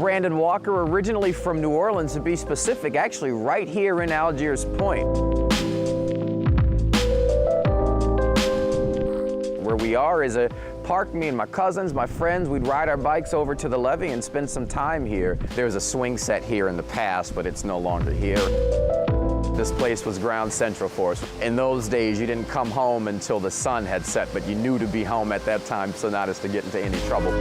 Brandon Walker, originally from New Orleans, to be specific, actually right here in Algiers Point. Where we are is a park. Me and my cousins, my friends, we'd ride our bikes over to the levee and spend some time here. There was a swing set here in the past, but it's no longer here. This place was ground central for us. In those days, you didn't come home until the sun had set, but you knew to be home at that time so not as to get into any trouble.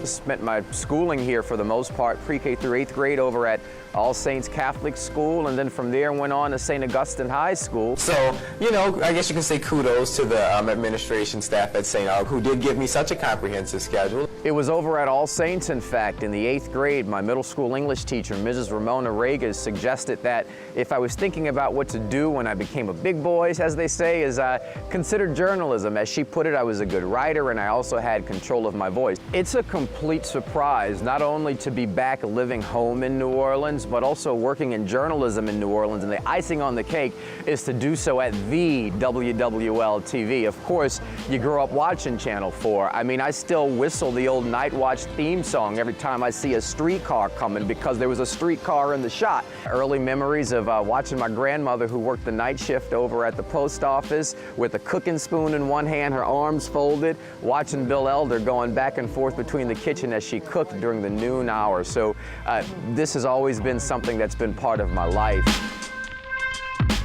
Spent my schooling here for the most part, pre-K through 8th grade over at All Saints Catholic School, and then from there went on to St. Augustine High School. So, you know, I guess you can say kudos to the administration staff at St. Aug who did give me such a comprehensive schedule. It was over at All Saints, in fact, in the 8th grade, my middle school English teacher, Mrs. Ramona Regas, suggested that if I was thinking about what to do when I became a big boy, as they say, is consider journalism. As she put it, I was a good writer and I also had control of my voice. It's a complete surprise, not only to be back living home in New Orleans, but also working in journalism in New Orleans, and the icing on the cake is to do so at the WWL-TV. Of course, you grew up watching Channel 4. I mean, I still whistle the old Night Watch theme song every time I see a streetcar coming because there was a streetcar in the shot. Early memories of watching my grandmother, who worked the night shift over at the post office with a cooking spoon in one hand, her arms folded, watching Bill Elder going back and forth between the kitchen as she cooked during the noon hour. So this has always been something that's been part of my life.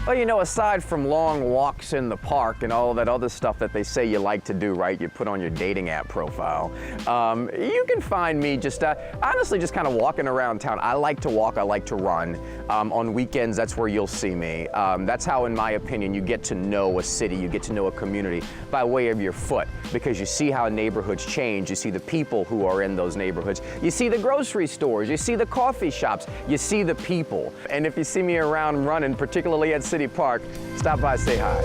Well, you know, aside from long walks in the park and all that other stuff that they say you like to do, right? You put on your dating app profile. You can find me just, honestly, just kind of walking around town. I like to walk, I like to run. On weekends, that's where you'll see me. That's how, in my opinion, you get to know a city, you get to know a community by way of your foot, because you see how neighborhoods change. You see the people who are in those neighborhoods. You see the grocery stores, you see the coffee shops, you see the people. And if you see me around running, particularly at City Park, stop by, say hi.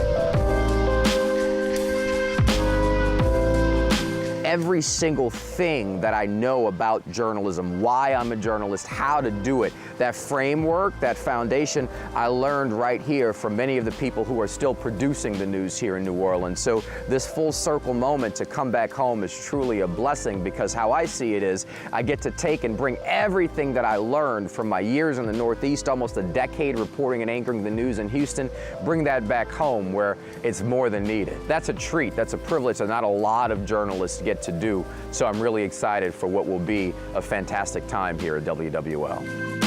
Every single thing that I know about journalism, why I'm a journalist, how to do it, that framework, that foundation, I learned right here from many of the people who are still producing the news here in New Orleans. So this full circle moment to come back home is truly a blessing, because how I see it is I get to take and bring everything that I learned from my years in the Northeast, almost a decade reporting and anchoring the news in Houston, bring that back home where it's more than needed. That's a treat, that's a privilege that not a lot of journalists get to do. So I'm really excited for what will be a fantastic time here at WWL.